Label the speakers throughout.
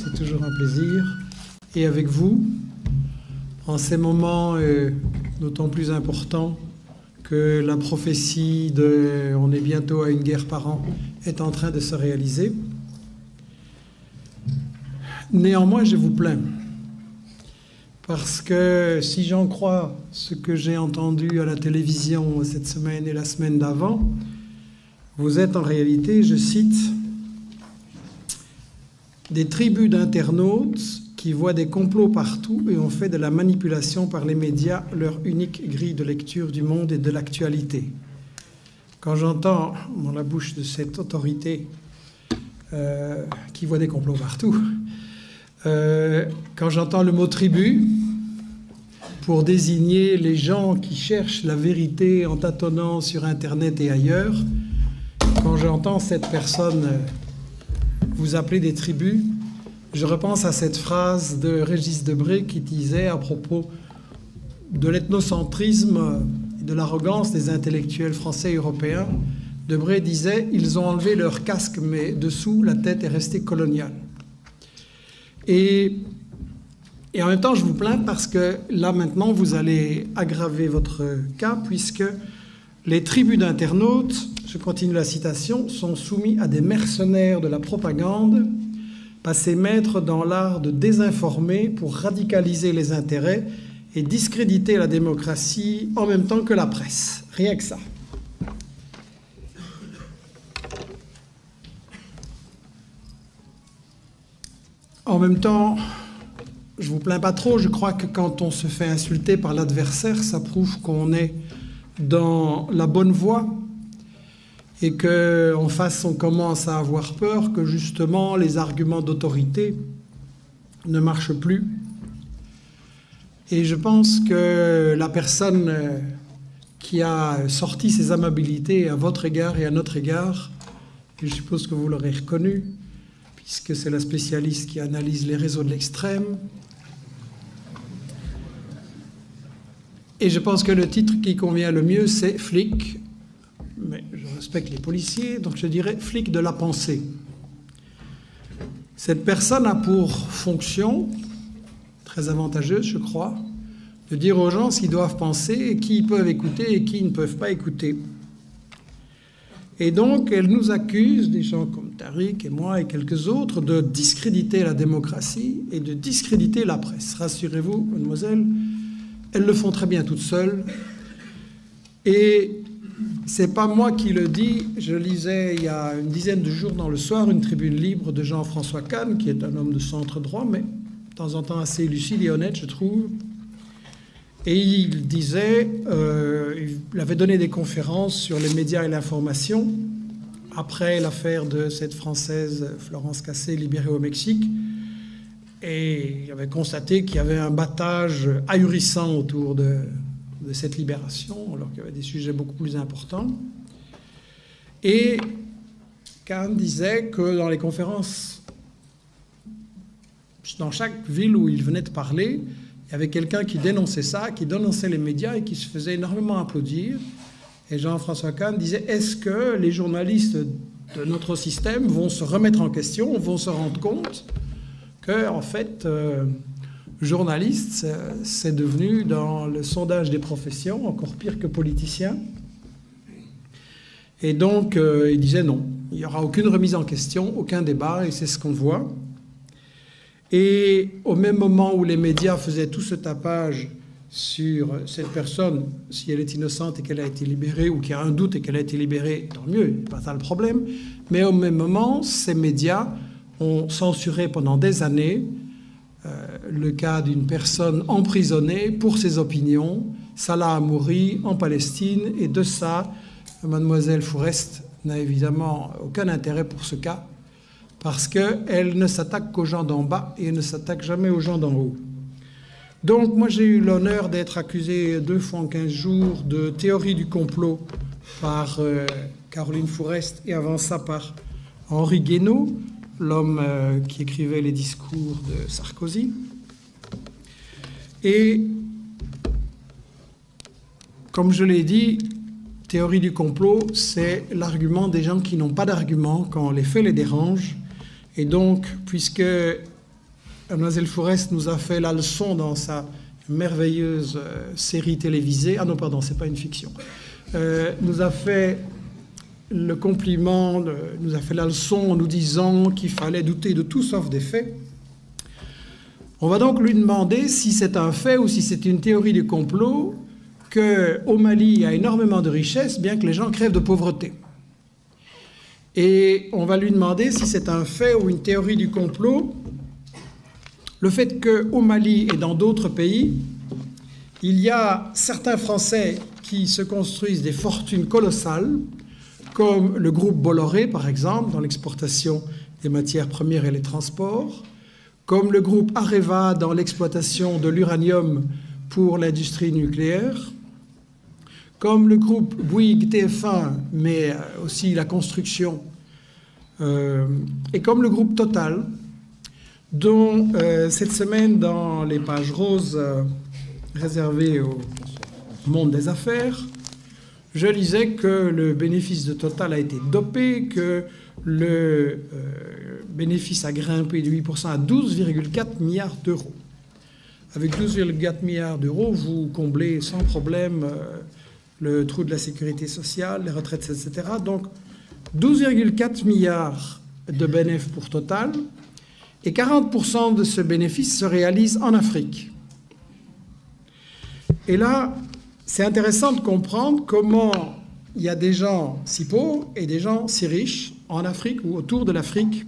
Speaker 1: C'est toujours un plaisir. Et avec vous, en ces moments d'autant plus importants que la prophétie de « on est bientôt à une guerre par an » est en train de se réaliser. Néanmoins, je vous plains. Parce que si j'en crois ce que j'ai entendu à la télévision cette semaine et la semaine d'avant, vous êtes en réalité, je cite, des tribus d'internautes qui voient des complots partout et ont fait de la manipulation par les médias leur unique grille de lecture du monde et de l'actualité. Quand j'entends dans la bouche de cette autorité qui voit des complots partout, quand j'entends le mot tribu pour désigner les gens qui cherchent la vérité en tâtonnant sur Internet et ailleurs, quand j'entends cette personne vous appeler des tribus, je repense à cette phrase de Régis Debray qui disait à propos de l'ethnocentrisme et de l'arrogance des intellectuels français et européens. Debray disait « Ils ont enlevé leur casque, mais dessous, la tête est restée coloniale ». Et en même temps, je vous plains parce que là, maintenant, vous allez aggraver votre cas puisque les tribus d'internautes, je continue la citation, sont soumis à des mercenaires de la propagande, passés maîtres dans l'art de désinformer pour radicaliser les intérêts et discréditer la démocratie en même temps que la presse. Rien que ça. En même temps, je vous plains pas trop, je crois que quand on se fait insulter par l'adversaire, ça prouve qu'on est dans la bonne voie et qu'en face, on commence à avoir peur que justement les arguments d'autorité ne marchent plus. Et je pense que la personne qui a sorti ses amabilités à votre égard et à notre égard, et je suppose que vous l'aurez reconnu, puisque c'est la spécialiste qui analyse les réseaux de l'extrême. Et je pense que le titre qui convient le mieux, c'est « Flic », mais je respecte les policiers, donc je dirais « Flic de la pensée ». Cette personne a pour fonction, très avantageuse je crois, de dire aux gens ce qu'ils doivent penser, et qui ils peuvent écouter et qui ils ne peuvent pas écouter. Et donc, elle nous accuse, des gens comme Tariq et moi et quelques autres, de discréditer la démocratie et de discréditer la presse. Rassurez-vous, mademoiselle, elles le font très bien toutes seules. Et c'est pas moi qui le dis. Je lisais il y a une dizaine de jours dans Le Soir une tribune libre de Jean-François Kahn, qui est un homme de centre droit, mais de temps en temps assez lucide et honnête, je trouve. Et il disait, il avait donné des conférences sur les médias et l'information après l'affaire de cette Française Florence Cassé libérée au Mexique. Et il avait constaté qu'il y avait un battage ahurissant autour de cette libération, alors qu'il y avait des sujets beaucoup plus importants. Et Kahn disait que dans les conférences, dans chaque ville où il venait de parler, il y avait quelqu'un qui dénonçait ça, qui dénonçait les médias et qui se faisait énormément applaudir. Et Jean-François Kahn disait, est-ce que les journalistes de notre système vont se remettre en question, vont se rendre compte que, en fait, journaliste, c'est devenu, dans le sondage des professions, encore pire que politicien. Et donc, il disait non, il n'y aura aucune remise en question, aucun débat, et c'est ce qu'on voit. Et au même moment où les médias faisaient tout ce tapage sur cette personne, si elle est innocente et qu'elle a été libérée, ou qu'il y a un doute et qu'elle a été libérée, tant mieux, pas ça le problème. Mais au même moment, ces médias ont censuré pendant des années le cas d'une personne emprisonnée pour ses opinions, Salah Hamouri, en Palestine, et de ça, mademoiselle Fourest n'a évidemment aucun intérêt pour ce cas, parce qu'elle ne s'attaque qu'aux gens d'en bas et elle ne s'attaque jamais aux gens d'en haut. Donc moi j'ai eu l'honneur d'être accusé 2 fois en 15 jours de théorie du complot par Caroline Fourest et avant ça par Henri Guénaud, l'homme qui écrivait les discours de Sarkozy. Et comme je l'ai dit, théorie du complot, c'est l'argument des gens qui n'ont pas d'argument quand les faits les dérangent. Et donc, puisque Mademoiselle Fourest nous a fait la leçon dans sa merveilleuse série télévisée. Ah non, pardon, c'est pas une fiction. Nous a fait le compliment, nous a fait la leçon en nous disant qu'il fallait douter de tout sauf des faits. On va donc lui demander si c'est un fait ou si c'est une théorie du complot qu'au Mali, il y a énormément de richesses, bien que les gens crèvent de pauvreté. Et on va lui demander si c'est un fait ou une théorie du complot le fait qu'au Mali et dans d'autres pays, il y a certains Français qui se construisent des fortunes colossales, comme le groupe Bolloré, par exemple, dans l'exportation des matières premières et les transports, comme le groupe Areva dans l'exploitation de l'uranium pour l'industrie nucléaire, comme le groupe Bouygues TF1, mais aussi la construction, et comme le groupe Total, dont cette semaine, dans les pages roses réservées au monde des affaires, je lisais que le bénéfice de Total a été dopé, que le bénéfice a grimpé de 8% à 12,4 milliards d'euros. Avec 12,4 milliards d'euros, vous comblez sans problème le trou de la sécurité sociale, les retraites, etc. Donc 12,4 milliards de bénéfices pour Total, et 40% de ce bénéfice se réalise en Afrique. Et là, c'est intéressant de comprendre comment il y a des gens si pauvres et des gens si riches en Afrique ou autour de l'Afrique.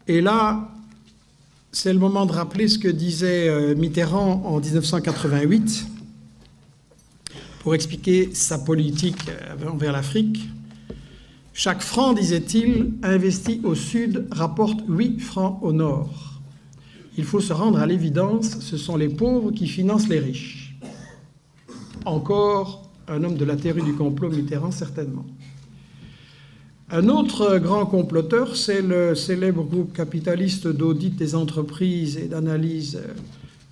Speaker 1: Et là, c'est le moment de rappeler ce que disait Mitterrand en 1988 pour expliquer sa politique envers l'Afrique. Chaque franc, disait-il, investi au sud rapporte 8 francs au nord. Il faut se rendre à l'évidence, ce sont les pauvres qui financent les riches. Encore un homme de la théorie du complot, Mitterrand, certainement. Un autre grand comploteur, c'est le célèbre groupe capitaliste d'audit des entreprises et d'analyse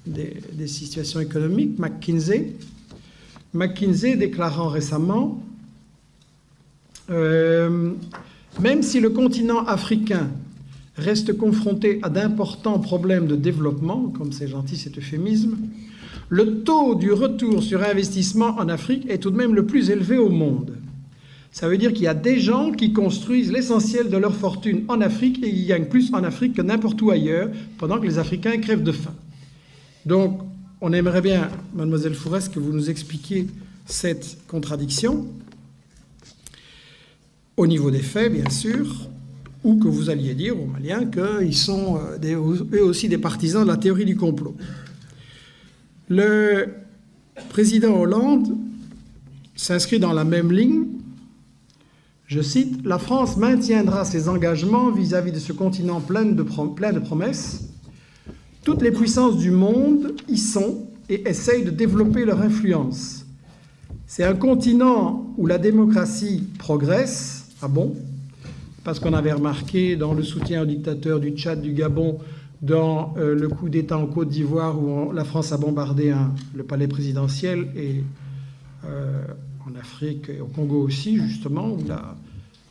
Speaker 1: des situations économiques, McKinsey. McKinsey déclarant récemment même si le continent africain reste confronté à d'importants problèmes de développement, comme c'est gentil cet euphémisme, le taux du retour sur investissement en Afrique est tout de même le plus élevé au monde. Ça veut dire qu'il y a des gens qui construisent l'essentiel de leur fortune en Afrique et qui gagnent plus en Afrique que n'importe où ailleurs, pendant que les Africains crèvent de faim. Donc, on aimerait bien, mademoiselle Fourest, que vous nous expliquiez cette contradiction, au niveau des faits, bien sûr, ou que vous alliez dire aux Maliens qu'ils sont eux aussi des partisans de la théorie du complot. Le président Hollande s'inscrit dans la même ligne. Je cite, « La France maintiendra ses engagements vis-à-vis de ce continent plein de promesses. Toutes les puissances du monde y sont et essayent de développer leur influence. C'est un continent où la démocratie progresse. » Ah bon? Parce qu'on avait remarqué dans le soutien aux dictateurs du Tchad, du Gabon, dans le coup d'État en Côte d'Ivoire où la France a bombardé le palais présidentiel, et en Afrique et au Congo aussi, justement, où la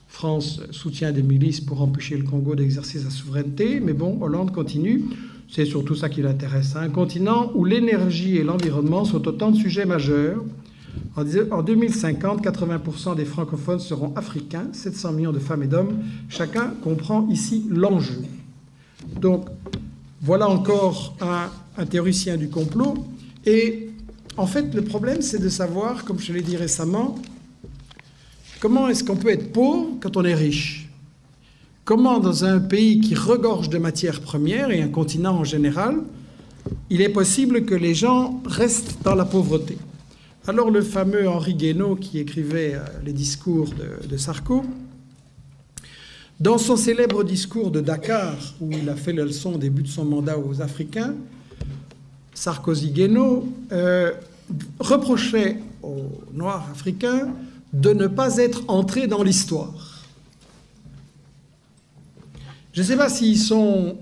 Speaker 1: France soutient des milices pour empêcher le Congo d'exercer sa souveraineté. Mais bon, Hollande continue. C'est surtout ça qui l'intéresse. Un continent où l'énergie et l'environnement sont autant de sujets majeurs. En 2050, 80% des francophones seront africains, 700 millions de femmes et d'hommes. Chacun comprend ici l'enjeu. Donc, voilà encore un théoricien du complot. Et en fait, le problème, c'est de savoir, comme je l'ai dit récemment, comment est-ce qu'on peut être pauvre quand on est riche? Comment, dans un pays qui regorge de matières premières, et un continent en général, il est possible que les gens restent dans la pauvreté? Alors le fameux Henri Guénaud, qui écrivait les discours de Sarko, dans son célèbre discours de Dakar, où il a fait la leçon au début de son mandat aux Africains, Sarkozy-Guénaud reprochait aux Noirs africains de ne pas être entrés dans l'histoire. Je ne sais pas s'ils sont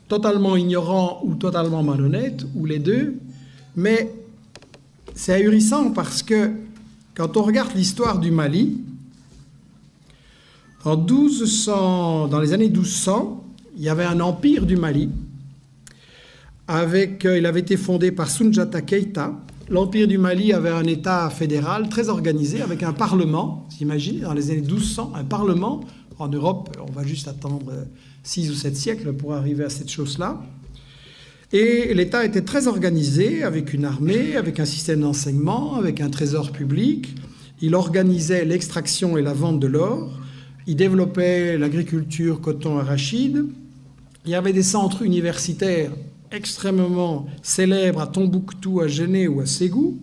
Speaker 1: totalement ignorants ou totalement malhonnêtes, ou les deux, mais c'est ahurissant parce que quand on regarde l'histoire du Mali, dans les années 1200, il y avait un empire du Mali. Il avait été fondé par Soundiata Keïta. L'empire du Mali avait un État fédéral très organisé, avec un parlement, vous imaginez, dans les années 1200, un parlement. En Europe, on va juste attendre 6 ou 7 siècles pour arriver à cette chose-là. Et l'État était très organisé, avec une armée, avec un système d'enseignement, avec un trésor public. Il organisait l'extraction et la vente de l'or. Il développait l'agriculture, coton, arachide. Il y avait des centres universitaires extrêmement célèbres à Tombouctou, à Géné ou à Ségou.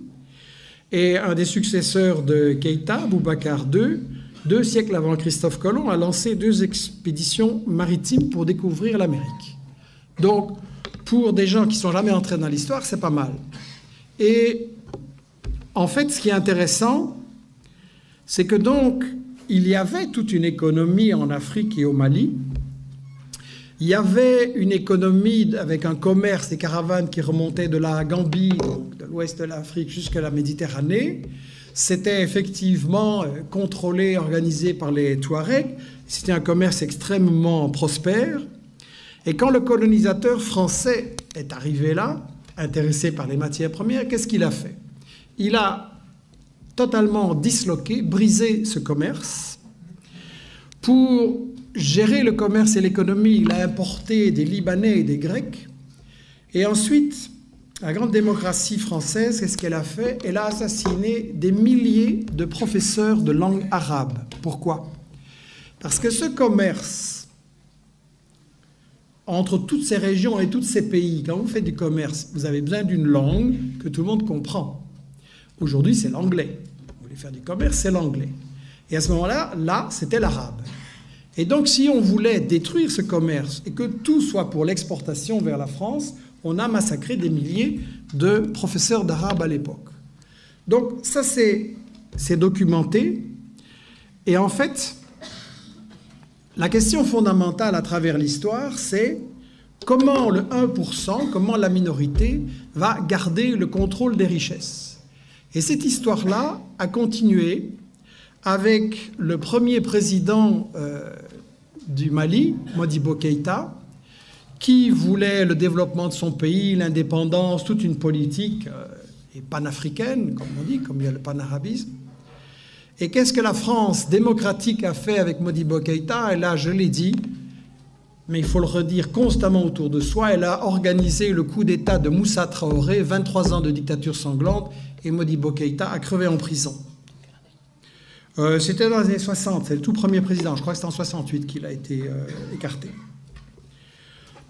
Speaker 1: Et un des successeurs de Keïta, Boubacar II, 2 siècles avant Christophe Colomb, a lancé 2 expéditions maritimes pour découvrir l'Amérique. Donc, pour des gens qui ne sont jamais entrés dans l'histoire, c'est pas mal. Et en fait, ce qui est intéressant, c'est que donc, il y avait toute une économie en Afrique et au Mali. Il y avait une économie avec un commerce, des caravanes qui remontaient de la Gambie, donc de l'ouest de l'Afrique jusqu'à la Méditerranée. C'était effectivement contrôlé, organisé par les Touaregs. C'était un commerce extrêmement prospère. Et quand le colonisateur français est arrivé là, intéressé par les matières premières, qu'est-ce qu'il a fait? Il a totalement disloqué, brisé ce commerce. Pour gérer le commerce et l'économie, il a importé des Libanais et des Grecs. Et ensuite, la grande démocratie française, qu'est-ce qu'elle a fait? Elle a assassiné des milliers de professeurs de langue arabe. Pourquoi? Parce que ce commerce entre toutes ces régions et tous ces pays, quand vous faites du commerce, vous avez besoin d'une langue que tout le monde comprend. Aujourd'hui, c'est l'anglais. Vous voulez faire du commerce, c'est l'anglais. Et à ce moment-là, c'était l'arabe. Et donc, si on voulait détruire ce commerce et que tout soit pour l'exportation vers la France, on a massacré des milliers de professeurs d'arabe à l'époque. Donc, ça, c'est documenté. Et en fait, la question fondamentale à travers l'histoire, c'est comment le 1%, comment la minorité va garder le contrôle des richesses. Et cette histoire-là a continué avec le premier président du Mali, Modibo Keïta, qui voulait le développement de son pays, l'indépendance, toute une politique panafricaine, comme on dit, comme il y a le panarabisme. Et qu'est-ce que la France démocratique a fait avec Modibo Keïta? Et là, je l'ai dit, mais il faut le redire constamment autour de soi, elle a organisé le coup d'État de Moussa Traoré, 23 ans de dictature sanglante, et Modibo Keïta a crevé en prison. C'était dans les années 60, c'est le tout premier président, je crois que c'est en 68 qu'il a été écarté.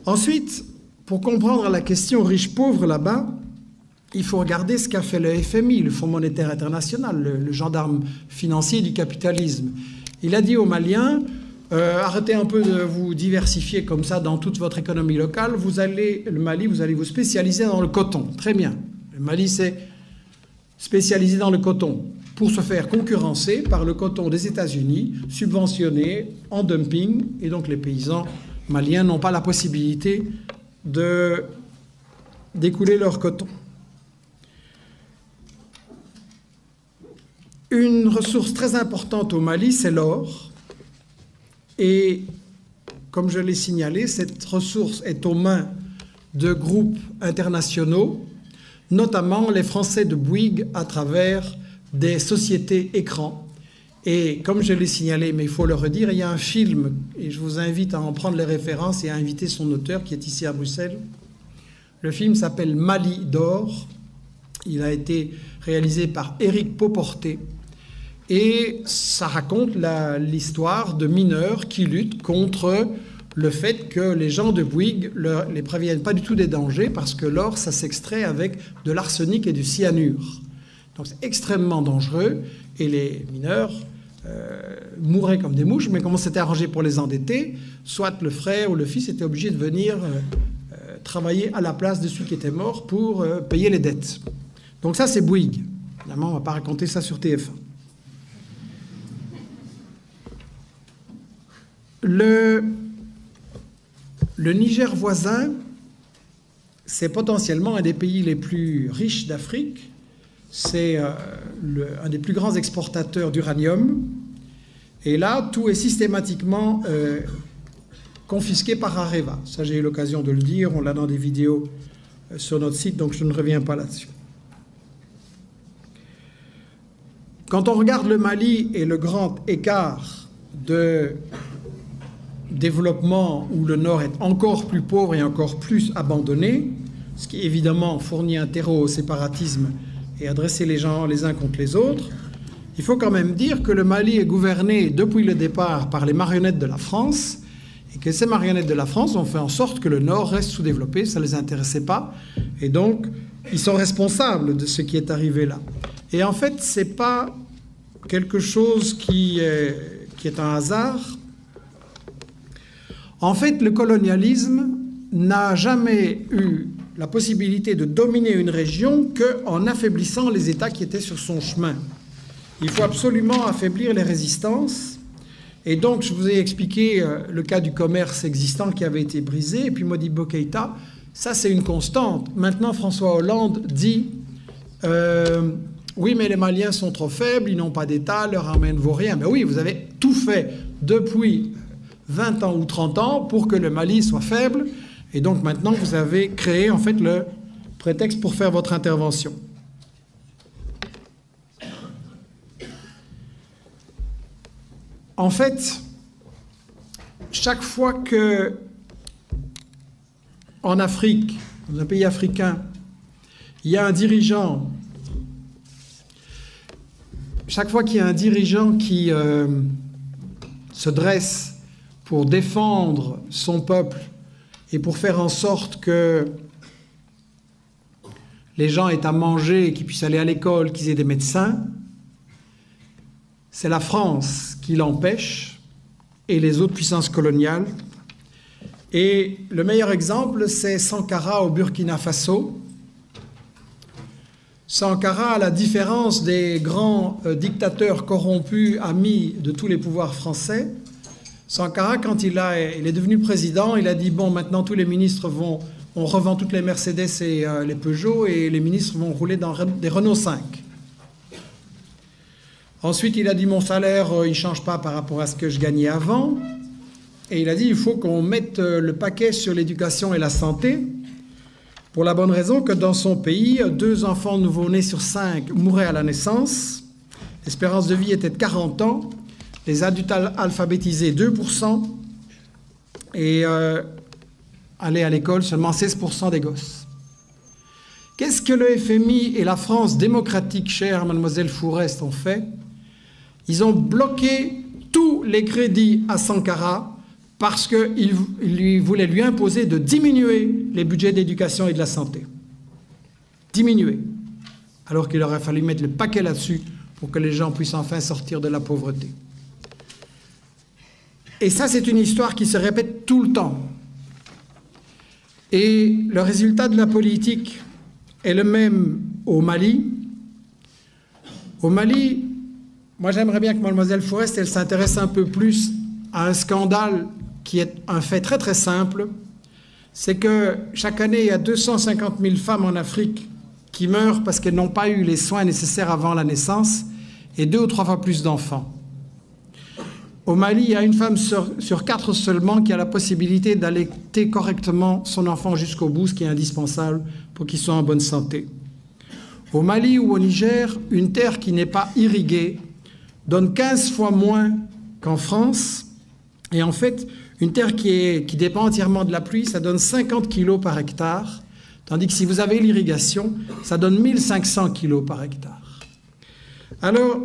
Speaker 1: Ensuite, pour comprendre la question riche-pauvre là-bas, il faut regarder ce qu'a fait le FMI, le Fonds monétaire international, le gendarme financier du capitalisme. Il a dit aux Maliens, arrêtez un peu de vous diversifier comme ça dans toute votre économie locale, le Mali, vous allez vous spécialiser dans le coton. Très bien. Le Mali s'est spécialisé dans le coton pour se faire concurrencer par le coton des États-Unis, subventionné en dumping, et donc les paysans maliens n'ont pas la possibilité d'écouler leur coton. Une ressource très importante au Mali, c'est l'or. Et comme je l'ai signalé, cette ressource est aux mains de groupes internationaux, notamment les Français de Bouygues à travers des sociétés écrans. Et comme je l'ai signalé, mais il faut le redire, il y a un film, et je vous invite à en prendre les références et à inviter son auteur qui est ici à Bruxelles. Le film s'appelle Mali d'or. Il a été réalisé par Éric Pauporté. Et ça raconte l'histoire de mineurs qui luttent contre le fait que les gens de Bouygues ne les préviennent pas du tout des dangers parce que l'or, ça s'extrait avec de l'arsenic et du cyanure. Donc c'est extrêmement dangereux et les mineurs mouraient comme des mouches, mais comme on s'était arrangé pour les endetter, soit le frère ou le fils était obligé de venir travailler à la place de celui qui était mort pour payer les dettes. Donc ça, c'est Bouygues. Évidemment, on ne va pas raconter ça sur TF1. Le Niger voisin, c'est potentiellement un des pays les plus riches d'Afrique. C'est un des plus grands exportateurs d'uranium. Et là, tout est systématiquement confisqués par Areva. Ça, j'ai eu l'occasion de le dire, on l'a dans des vidéos sur notre site, donc je ne reviens pas là-dessus. Quand on regarde le Mali et le grand écart de développement où le Nord est encore plus pauvre et encore plus abandonné, ce qui évidemment fournit un terreau au séparatisme et à dresser les gens les uns contre les autres, il faut quand même dire que le Mali est gouverné depuis le départ par les marionnettes de la France et que ces marionnettes de la France ont fait en sorte que le Nord reste sous-développé, ça ne les intéressait pas, et donc ils sont responsables de ce qui est arrivé là. Et en fait, ce n'est pas quelque chose qui est un hasard. En fait, le colonialisme n'a jamais eu la possibilité de dominer une région qu'en affaiblissant les États qui étaient sur son chemin. Il faut absolument affaiblir les résistances. Et donc, je vous ai expliqué le cas du commerce existant qui avait été brisé. Et puis Modibo Keïta, ça c'est une constante. Maintenant, François Hollande dit oui, mais les Maliens sont trop faibles, ils n'ont pas d'État, leur armée ne vaut rien. Mais oui, vous avez tout fait depuis 20 ans ou 30 ans pour que le Mali soit faible. Et donc maintenant, vous avez créé en fait le prétexte pour faire votre intervention. En fait, chaque fois que en Afrique, dans un pays africain, il y a un dirigeant, chaque fois qu'il y a un dirigeant qui se dresse pour défendre son peuple et pour faire en sorte que les gens aient à manger, qu'ils puissent aller à l'école, qu'ils aient des médecins, c'est la France qui l'empêche et les autres puissances coloniales. Et le meilleur exemple, c'est Sankara au Burkina Faso. Sankara, à la différence des grands dictateurs corrompus, amis de tous les pouvoirs français, Sankara, quand il est devenu président, il a dit « Bon, maintenant tous les ministres on revend toutes les Mercedes et les Peugeot et les ministres vont rouler dans des Renault 5 ». Ensuite, il a dit « Mon salaire, il ne change pas par rapport à ce que je gagnais avant ». Et il a dit « Il faut qu'on mette le paquet sur l'éducation et la santé ». Pour la bonne raison que dans son pays, 2 enfants nouveau-nés sur 5 mouraient à la naissance. L'espérance de vie était de 40 ans. Les adultes alphabétisés, 2%. Et aller à l'école, seulement 16% des gosses. Qu'est-ce que le FMI et la France démocratique, chère mademoiselle Fourest, ont fait? Ils ont bloqué tous les crédits à Sankara parce qu'ils voulaient lui imposer de diminuer les budgets d'éducation et de la santé. Diminuer. Alors qu'il aurait fallu mettre le paquet là-dessus pour que les gens puissent enfin sortir de la pauvreté. Et ça, c'est une histoire qui se répète tout le temps. Et le résultat de la politique est le même au Mali. Au Mali, moi j'aimerais bien que mademoiselle Fourest, elle s'intéresse un peu plus à un scandale qui est un fait très très simple, c'est que chaque année, il y a 250 000 femmes en Afrique qui meurent parce qu'elles n'ont pas eu les soins nécessaires avant la naissance et 2 ou 3 fois plus d'enfants. Au Mali, il y a une femme sur 4 seulement qui a la possibilité d'allaiter correctement son enfant jusqu'au bout, ce qui est indispensable pour qu'il soit en bonne santé. Au Mali ou au Niger, une terre qui n'est pas irriguée donne 15 fois moins qu'en France. Et en fait, une terre qui dépend entièrement de la pluie, ça donne 50 kilos par hectare, tandis que si vous avez l'irrigation, ça donne 1500 kilos par hectare. Alors,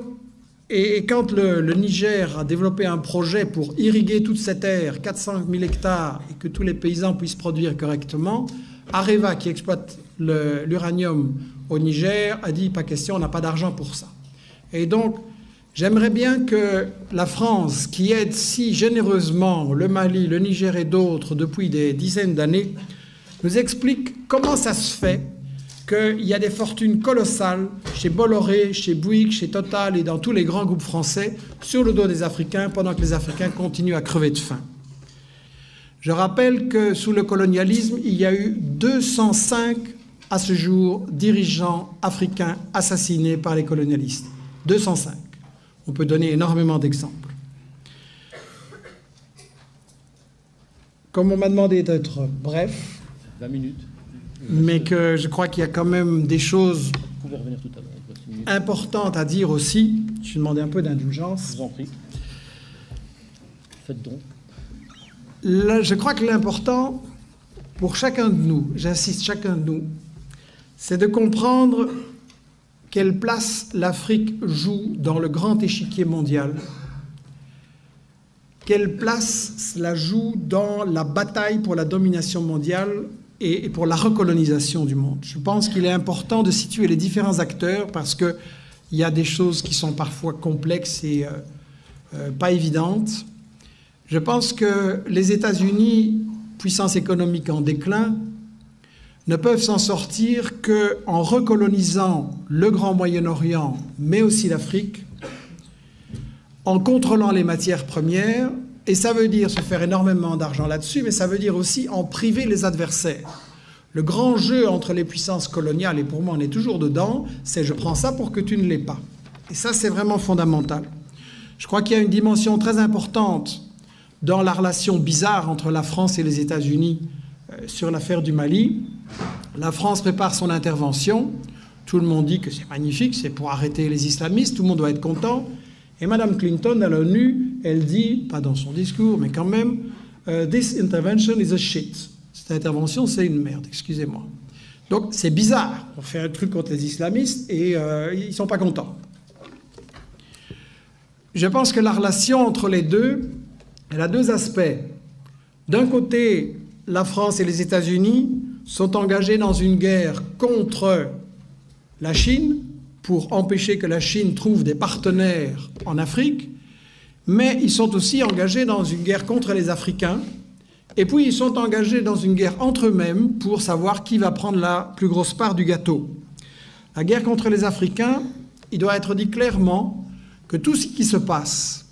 Speaker 1: et quand le Niger a développé un projet pour irriguer toute cette terre, 400 000 hectares, et que tous les paysans puissent produire correctement, Areva, qui exploite l'uranium au Niger, a dit « pas question, on n'a pas d'argent pour ça ». Et donc, j'aimerais bien que la France, qui aide si généreusement le Mali, le Niger et d'autres depuis des dizaines d'années, nous explique comment ça se fait qu'il y a des fortunes colossales chez Bolloré, chez Bouygues, chez Total et dans tous les grands groupes français sur le dos des Africains pendant que les Africains continuent à crever de faim. Je rappelle que sous le colonialisme, il y a eu 205 à ce jour dirigeants africains assassinés par les colonialistes. 205. On peut donner énormément d'exemples. comme on m'a demandé d'être bref,
Speaker 2: 20 minutes.
Speaker 1: Mais que je crois qu'il y a quand même des choses
Speaker 2: Vous pouvez revenir tout à l'heure.
Speaker 1: importantes à dire aussi. Je vais demander un peu d'indulgence.
Speaker 2: Je vous en prie. Faites donc.
Speaker 1: Je crois que l'important pour chacun de nous, j'insiste, chacun de nous, c'est de comprendre quelle place l'Afrique joue dans le grand échiquier mondial, quelle place cela joue dans la bataille pour la domination mondiale et pour la recolonisation du monde. Je pense qu'il est important de situer les différents acteurs parce qu'il y a des choses qui sont parfois complexes et pas évidentes. Je pense que les États-Unis, puissance économique en déclin, ne peuvent s'en sortir qu'en recolonisant le Grand Moyen-Orient, mais aussi l'Afrique, en contrôlant les matières premières, et ça veut dire se faire énormément d'argent là-dessus, mais ça veut dire aussi en priver les adversaires. Le grand jeu entre les puissances coloniales, et pour moi on est toujours dedans, c'est je prends ça pour que tu ne l'aies pas. Et ça c'est vraiment fondamental. Je crois qu'il y a une dimension très importante dans la relation bizarre entre la France et les États-Unis sur l'affaire du Mali. La France prépare son intervention. Tout le monde dit que c'est magnifique, c'est pour arrêter les islamistes, tout le monde doit être content. Et Mme Clinton, à l'ONU, elle dit, pas dans son discours, mais quand même, « This intervention is a shit ». Cette intervention, c'est une merde, excusez-moi. Donc, c'est bizarre. On fait un truc contre les islamistes et ils ne sont pas contents. Je pense que la relation entre les deux, elle a deux aspects. D'un côté, la France et les États-Unis sont engagés dans une guerre contre la Chine pour empêcher que la Chine trouve des partenaires en Afrique, mais ils sont aussi engagés dans une guerre contre les Africains, et puis ils sont engagés dans une guerre entre eux-mêmes pour savoir qui va prendre la plus grosse part du gâteau. La guerre contre les Africains, il doit être dit clairement que tout ce qui se passe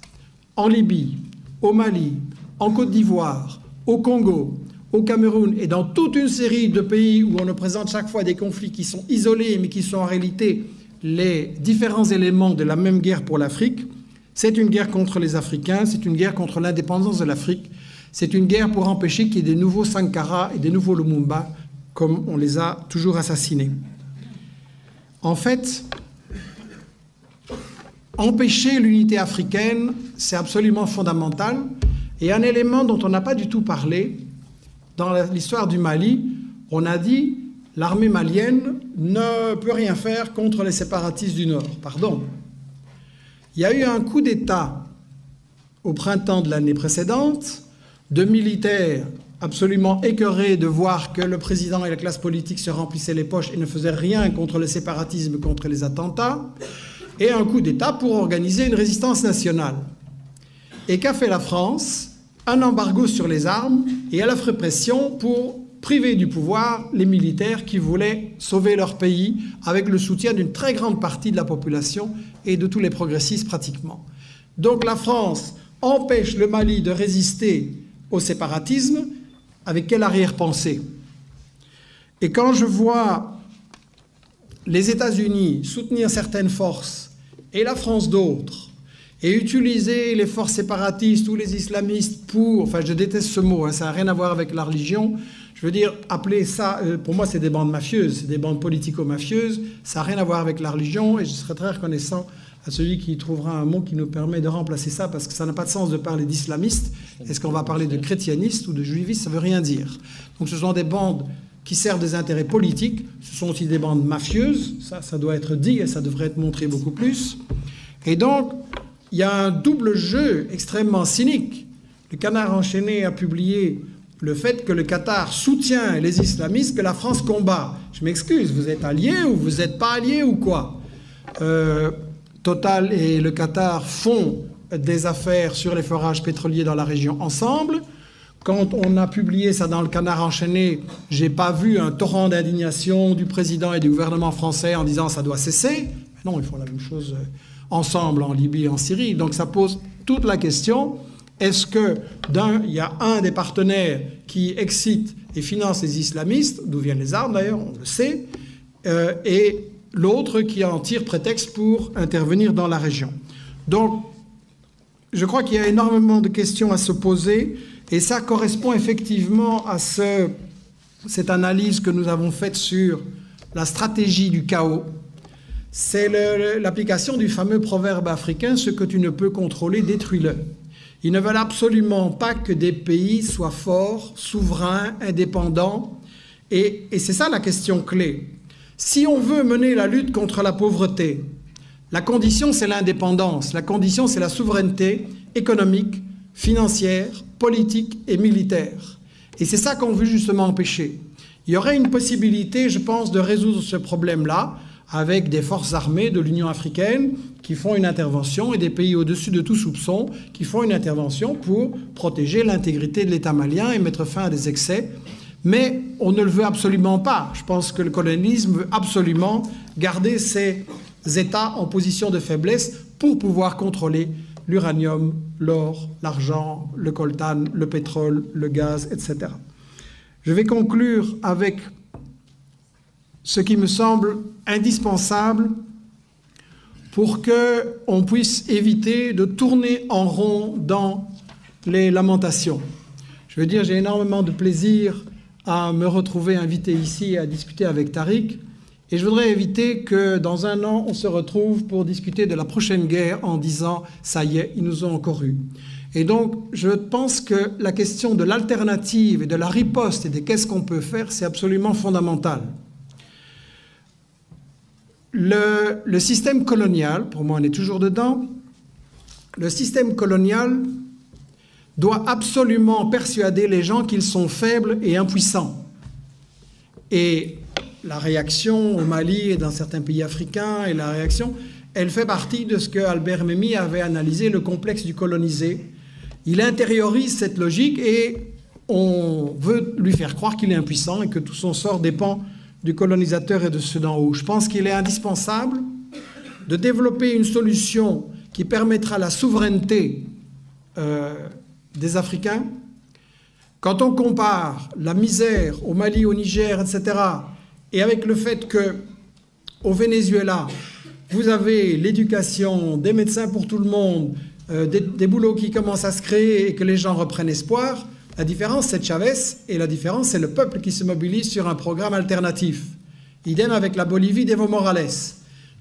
Speaker 1: en Libye, au Mali, en Côte d'Ivoire, au Congo, au Cameroun et dans toute une série de pays où on nous présente chaque fois des conflits qui sont isolés mais qui sont en réalité les différents éléments de la même guerre pour l'Afrique, c'est une guerre contre les Africains, c'est une guerre contre l'indépendance de l'Afrique, c'est une guerre pour empêcher qu'il y ait des nouveaux Sankara et des nouveaux Lumumba comme on les a toujours assassinés. En fait, empêcher l'unité africaine, c'est absolument fondamental. Et un élément dont on n'a pas du tout parlé, dans l'histoire du Mali, on a dit l'armée malienne ne peut rien faire contre les séparatistes du Nord. Pardon. Il y a eu un coup d'État au printemps de l'année précédente, de militaires absolument écœurés de voir que le président et la classe politique se remplissaient les poches et ne faisaient rien contre le séparatisme, contre les attentats, et un coup d'État pour organiser une résistance nationale. Et qu'a fait la France? Un embargo sur les armes et elle a fait pression pour priver du pouvoir les militaires qui voulaient sauver leur pays avec le soutien d'une très grande partie de la population et de tous les progressistes pratiquement. Donc la France empêche le Mali de résister au séparatisme. Avec quelle arrière-pensée? Et quand je vois les États-Unis soutenir certaines forces et la France d'autres, et utiliser les forces séparatistes ou les islamistes pour... Enfin, je déteste ce mot, hein, ça n'a rien à voir avec la religion. Je veux dire, appeler ça... pour moi, c'est des bandes mafieuses, c'est des bandes politico-mafieuses. Ça n'a rien à voir avec la religion et je serais très reconnaissant à celui qui trouvera un mot qui nous permet de remplacer ça parce que ça n'a pas de sens de parler d'islamistes. Est-ce qu'on va parler de chrétianistes ou de juivistes? Ça ne veut rien dire. Donc ce sont des bandes qui servent des intérêts politiques. Ce sont aussi des bandes mafieuses. Ça doit être dit et ça devrait être montré beaucoup plus. Et donc... il y a un double jeu extrêmement cynique. Le Canard enchaîné a publié le fait que le Qatar soutient les islamistes que la France combat. Je m'excuse, vous êtes alliés ou vous n'êtes pas alliés ou quoi? Total et le Qatar font des affaires sur les forages pétroliers dans la région ensemble. Quand on a publié ça dans le Canard enchaîné, je n'ai pas vu un torrent d'indignation du président et du gouvernement français en disant ça doit cesser. Mais non, ils font la même chose ensemble en Libye et en Syrie. Donc ça pose toute la question, est-ce que il y a un des partenaires qui excite et finance les islamistes, d'où viennent les armes d'ailleurs, on le sait, et l'autre qui en tire prétexte pour intervenir dans la région. Donc je crois qu'il y a énormément de questions à se poser Et ça correspond effectivement à cette analyse que nous avons faite sur la stratégie du chaos. C'est l'application du fameux proverbe africain « Ce que tu ne peux contrôler, détruis-le ». Ils ne veulent absolument pas que des pays soient forts, souverains, indépendants. Et c'est ça la question clé. Si on veut mener la lutte contre la pauvreté, la condition c'est l'indépendance, la condition c'est la souveraineté économique, financière, politique et militaire. Et c'est ça qu'on veut justement empêcher. Il y aurait une possibilité, je pense, de résoudre ce problème-là avec des forces armées de l'Union africaine qui font une intervention et des pays au-dessus de tout soupçon qui font une intervention pour protéger l'intégrité de l'État malien et mettre fin à des excès. Mais on ne le veut absolument pas. Je pense que le colonialisme veut absolument garder ces États en position de faiblesse pour pouvoir contrôler l'uranium, l'or, l'argent, le coltan, le pétrole, le gaz, etc. Je vais conclure avec ce qui me semble indispensable pour qu'on puisse éviter de tourner en rond dans les lamentations. Je veux dire, j'ai énormément de plaisir à me retrouver invité ici à discuter avec Tariq, et je voudrais éviter que dans un an, on se retrouve pour discuter de la prochaine guerre en disant « ça y est, ils nous ont encore eu ». Et donc, je pense que la question de l'alternative et de la riposte et de qu'est-ce qu'on peut faire, c'est absolument fondamental. Le système colonial, pour moi on est toujours dedans, le système colonial doit absolument persuader les gens qu'ils sont faibles et impuissants. Et la réaction au Mali et dans certains pays africains, et la réaction, elle fait partie de ce que Albert Memmi avait analysé, le complexe du colonisé. Il intériorise cette logique et on veut lui faire croire qu'il est impuissant et que tout son sort dépend du colonisateur et de ceux d'en haut. Je pense qu'il est indispensable de développer une solution qui permettra la souveraineté des Africains. Quand on compare la misère au Mali, au Niger, etc., et avec le fait qu'au Venezuela, vous avez l'éducation, des médecins pour tout le monde, des boulots qui commencent à se créer et que les gens reprennent espoir, la différence, c'est Chavez, et la différence, c'est le peuple qui se mobilise sur un programme alternatif. Idem avec la Bolivie d'Evo Morales.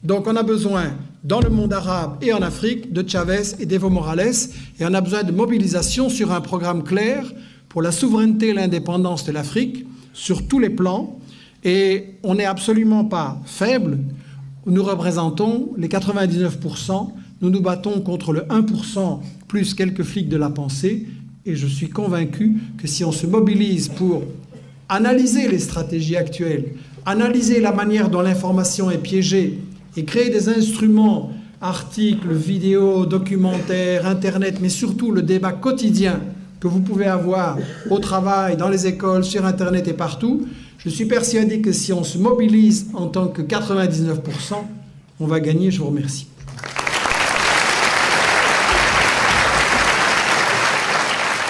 Speaker 1: Donc on a besoin, dans le monde arabe et en Afrique, de Chavez et d'Evo Morales, et on a besoin de mobilisation sur un programme clair pour la souveraineté et l'indépendance de l'Afrique, sur tous les plans, et on n'est absolument pas faible. Nous représentons les 99%, nous nous battons contre le 1% plus quelques flics de la pensée, et je suis convaincu que si on se mobilise pour analyser les stratégies actuelles, analyser la manière dont l'information est piégée et créer des instruments, articles, vidéos, documentaires, Internet, mais surtout le débat quotidien que vous pouvez avoir au travail, dans les écoles, sur Internet et partout, je suis persuadé que si on se mobilise en tant que 99%, on va gagner. Je vous remercie.